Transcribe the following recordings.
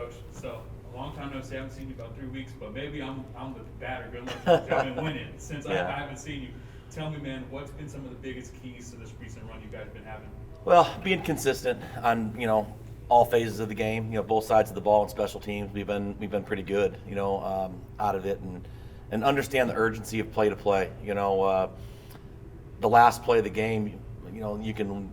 Coach. So a long time no see. I haven't seen you about 3 weeks, but maybe I'm the bad or good luck. I've been winning since I haven't seen you. Tell me, man, what's been some of the biggest keys to this recent run you guys have been having? Well, being consistent on all phases of the game, both sides of the ball and special teams, we've been pretty good, out of it, and understand the urgency of play to play. The last play of the game, you can,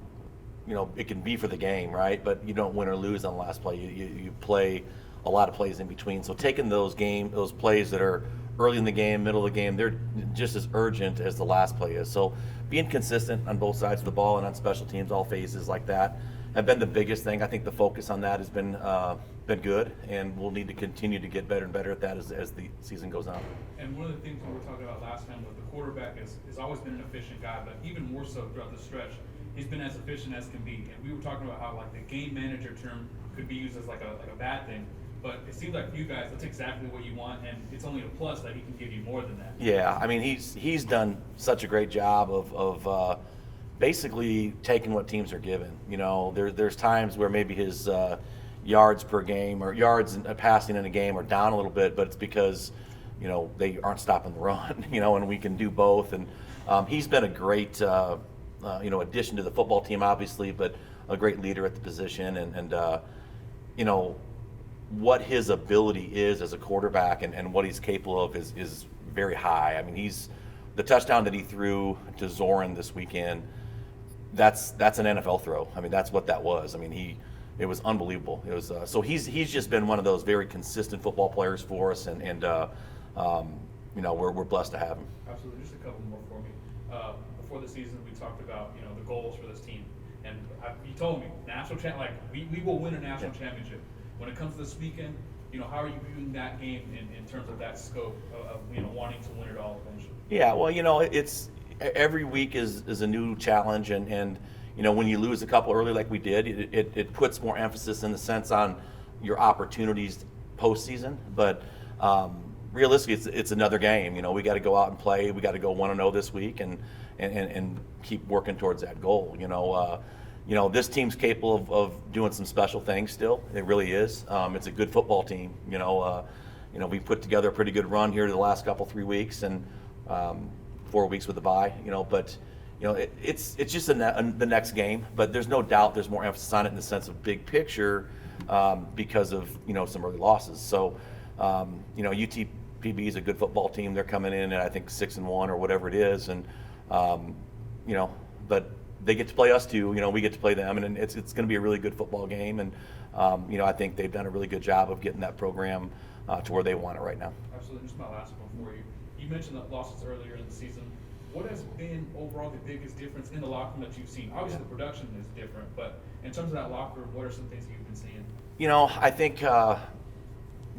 it can be for the game, right? But you don't win or lose on the last play. You play a lot of plays in between. So taking those plays that are early in the game, middle of the game, they're just as urgent as the last play is. So being consistent on both sides of the ball and on special teams, all phases like that, have been the biggest thing. I think the focus on that has been good, and we'll need to continue to get better and better at that as the season goes on. And one of the things we were talking about last time was the quarterback has always been an efficient guy, but even more so throughout the stretch, he's been as efficient as can be. And we were talking about how like the game manager term could be used as like a bad thing. But it seems like for you guys, that's exactly what you want, and it's only a plus that he can give you more than that. Yeah, I mean he's done such a great job of basically taking what teams are given. There's times where maybe his yards per game or yards passing in a game are down a little bit, but it's because they aren't stopping the run. And we can do both. And he's been a great addition to the football team, obviously, but a great leader at the position, and what his ability is as a quarterback and what he's capable of is very high. I mean, the touchdown that he threw to Zoran this weekend, that's an NFL throw. I mean, that's what that was. I mean, it was unbelievable. It was so he's just been one of those very consistent football players for us, and we're blessed to have him. Absolutely. Just a couple more for me. Before the season, we talked about the goals for this team, and you told me we will win a national championship. When it comes to this weekend, how are you viewing that game in terms of that scope of wanting to win it all eventually? Yeah, well, it's every week is a new challenge, and when you lose a couple early like we did, it puts more emphasis in the sense on your opportunities postseason. But realistically, it's another game. We got to go out and play. We got to go 1-0 this week, and keep working towards that goal. This team's capable of doing some special things still. It really is. It's a good football team. We put together a pretty good run here the last 3 weeks, and 4 weeks with the bye. But it's just the next game. But there's no doubt there's more emphasis on it in the sense of big picture because of some early losses. So UTPB is a good football team. They're coming in at I think 6-1 or whatever it is, and but they get to play us too. We get to play them, and it's going to be a really good football game. And I think they've done a really good job of getting that program to where they want it right now. Absolutely. Just my last one for you. You mentioned the losses earlier in the season. What has been overall the biggest difference in the locker room that you've seen? Obviously, the production is different, but in terms of that locker room, what are some things that you've been seeing? I think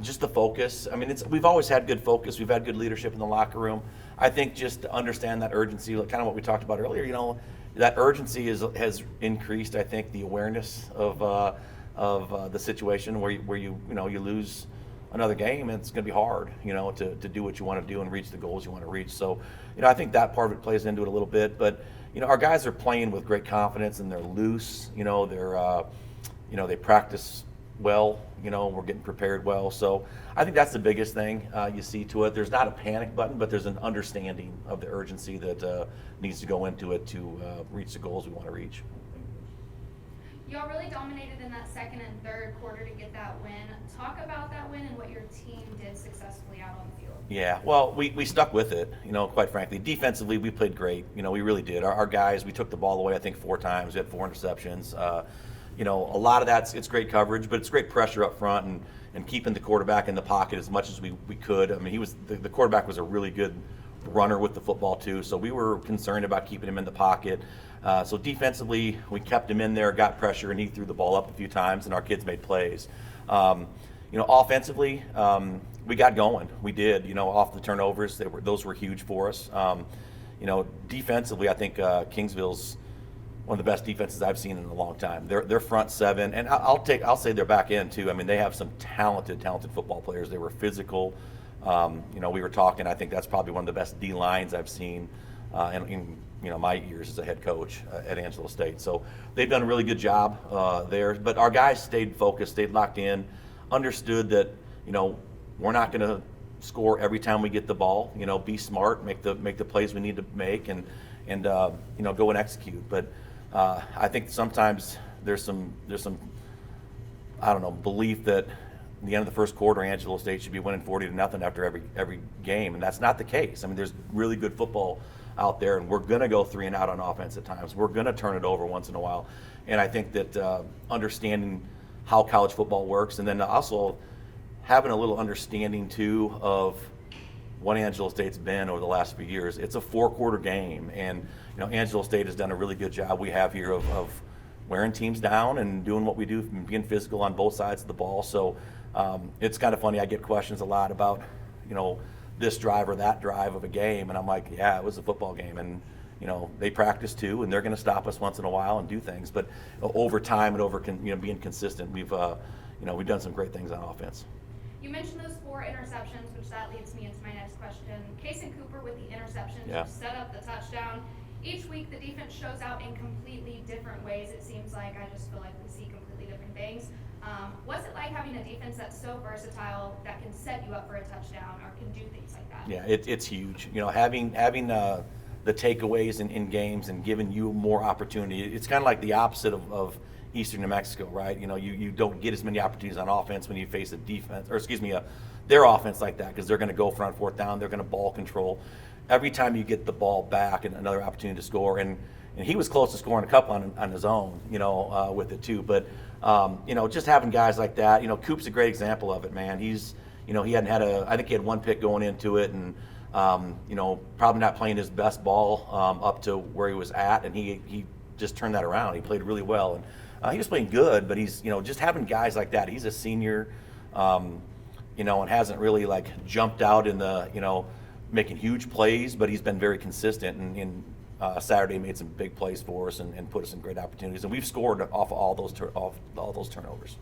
just the focus. I mean, we've always had good focus. We've had good leadership in the locker room. I think just to understand that urgency, kind of what we talked about earlier. That urgency has increased. I think the awareness of the situation where you lose another game, and it's going to be hard, to do what you want to do and reach the goals you want to reach. So, I think that part of it plays into it a little bit. But our guys are playing with great confidence, and they're loose. They practice well. We're getting prepared well. So I think that's the biggest thing you see to it. There's not a panic button, but there's an understanding of the urgency that needs to go into it to reach the goals we want to reach. Y'all really dominated in that second and third quarter to get that win. Talk about that win and what your team did successfully out on the field. Yeah, well, we stuck with it, quite frankly. Defensively, we played great. We really did. Our guys, we took the ball away, I think, 4 times. We had 4 interceptions. A lot of it's great coverage, but it's great pressure up front and keeping the quarterback in the pocket as much as we could. I mean, the quarterback was a really good runner with the football too, so we were concerned about keeping him in the pocket. So defensively, we kept him in there, got pressure, and he threw the ball up a few times, and our kids made plays. Offensively, we got going. We did. Off the turnovers, those were huge for us. Defensively, I think Kingsville's one of the best defenses I've seen in a long time. Their front seven, and I'll say their back end too. I mean, they have some talented football players. They were physical. We were talking. I think that's probably one of the best D lines I've seen in my years as a head coach at Angelo State. So they've done a really good job there. But our guys stayed focused, stayed locked in. understood that, we're not going to score every time we get the ball. Be smart, make the plays we need to make, and go and execute. But I think sometimes there's some I don't know, belief that at the end of the first quarter, Angelo State should be winning 40-0 after every game, and that's not the case. I mean, there's really good football out there, and we're going to go 3 and out on offense at times. We're going to turn it over once in a while, and I think that understanding how college football works, and then also having a little understanding too of what Angelo State's been over the last few years. It's a 4-quarter game, and Angelo State has done a really good job. We have here of wearing teams down and doing what we do, being physical on both sides of the ball. So it's kind of funny. I get questions a lot about, this drive or that drive of a game, and I'm like, yeah, it was a football game, and they practice too, and they're going to stop us once in a while and do things. But over time and over being consistent, we've done some great things on offense. You mentioned those 4 interceptions, which that leads me into my next question. Case and Cooper with the interceptions, Yeah. set up the touchdown. Each week the defense shows out in completely different ways. It seems like I just feel like we see completely different things. What's it like having a defense that's so versatile that can set you up for a touchdown or can do things like that? Yeah, it's huge. Having the takeaways in games and giving you more opportunity. It's kind of like the opposite of Eastern New Mexico, right? You don't get as many opportunities on offense when you face a defense, or their offense like that, because they're going to go for on 4th down. They're going to ball control. Every time you get the ball back and another opportunity to score, and he was close to scoring a couple on his own, with it too. But just having guys like that, Coop's a great example of it, man. He's, he hadn't had I think he had 1 pick going into it, and probably not playing his best ball up to where he was at, and he just turned that around. He played really well, and he was playing good. But he's, just having guys like that. He's a senior, and hasn't really jumped out in the, making huge plays, but he's been very consistent, and Saturday made some big plays for us and put us in great opportunities, and we've scored off of all those turnovers.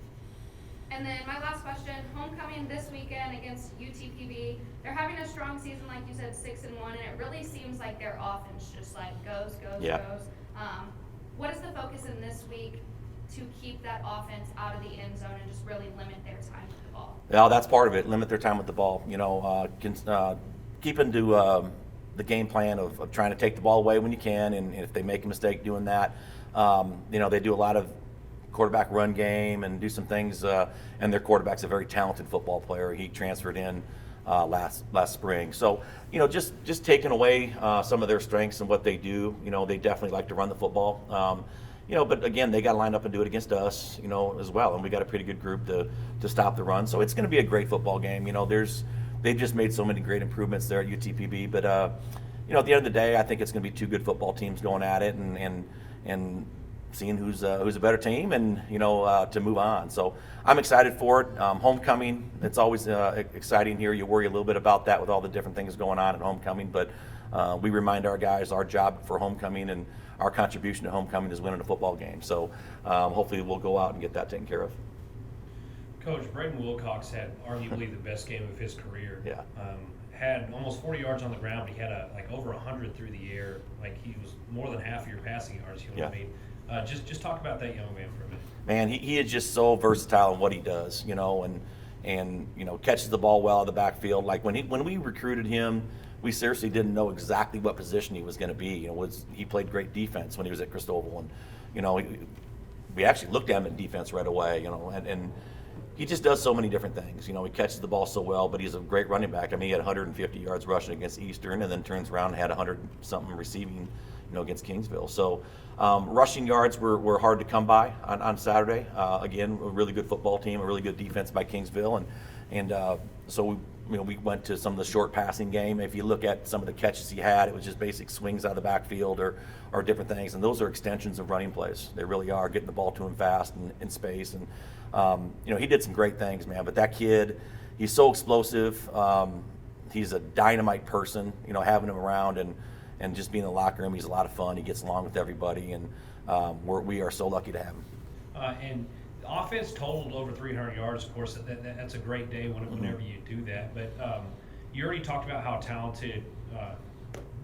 And then my last question, homecoming this weekend against UTPB. They're having a strong season, like you said, 6-1, and it really seems like their offense just goes. Yeah. What is the focus in this week to keep that offense out of the end zone and just really limit their time with the ball? Yeah, that's part of it. Limit their time with the ball. Keeping to the game plan of trying to take the ball away when you can, and if they make a mistake doing that, they do a lot of quarterback run game and do some things. And their quarterback's a very talented football player. He transferred in last spring. So just taking away some of their strengths and what they do. They definitely like to run the football. But again, they got to line up and do it against us, as well. And we got a pretty good group to stop the run. So it's going to be a great football game. They've just made so many great improvements there at UTPB. But at the end of the day, I think it's going to be 2 good football teams going at it and seeing who's a better team and to move on. So I'm excited for it. Homecoming, it's always exciting here. You worry a little bit about that with all the different things going on at homecoming, but we remind our guys our job for homecoming and our contribution to homecoming is winning a football game. So hopefully we'll go out and get that taken care of. Coach, Braden Wilcox had arguably the best game of his career. Yeah. Had almost 40 yards on the ground. He had over 100 through the air. He was more than half of your passing yards. Just talk about that young man for a minute. Man, he is just so versatile in what he does, and catches the ball well out of the backfield. When we recruited him, we seriously didn't know exactly what position he was going to be. He played great defense when he was at Cristobal, and we actually looked at him in defense right away. And he just does so many different things. He catches the ball so well, but he's a great running back. I mean, he had 150 yards rushing against Eastern, and then turns around and had 100-something receiving, against Kingsville. So rushing yards were hard to come by on Saturday. Again, a really good football team, a really good defense by Kingsville, and so we went to some of the short passing game. If you look at some of the catches he had, it was just basic swings out of the backfield or different things, and those are extensions of running plays. They really are, getting the ball to him fast and in space. And he did some great things, man. But that kid, he's so explosive. He's a dynamite person. Having him around and just being in the locker room, he's a lot of fun. He gets along with everybody, and we are so lucky to have him. And the offense totaled over 300 yards. Of course, that's a great day whenever you do that. But you already talked about how talented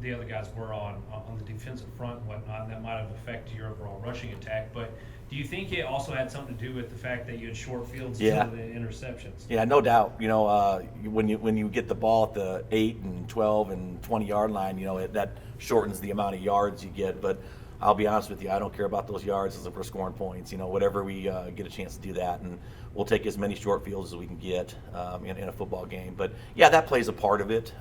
the other guys were on the defensive front and whatnot, and that might have affected your overall rushing attack. But do you think it also had something to do with the fact that you had short fields Yeah. to the interceptions? Yeah, no doubt. You know, when you get the ball at the 8 and 12 and 20-yard line, you know, that shortens the amount of yards you get. But I'll be honest with you, I don't care about those yards as if we're scoring points. You know, whatever we get a chance to do that, and we'll take as many short fields as we can get in a football game. But yeah, that plays a part of it.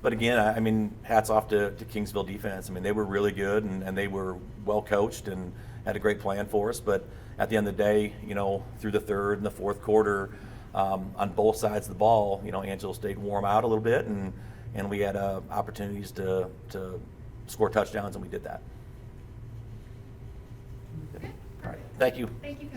But again, I mean, hats off to Kingsville defense. I mean, they were really good, and they were well coached and had a great plan for us. But at the end of the day, you know, through the third and the fourth quarter, on both sides of the ball, you know, Angelo stayed warm out a little bit, and we had opportunities to score touchdowns, and we did that. Okay, All right, thank you. Thank you.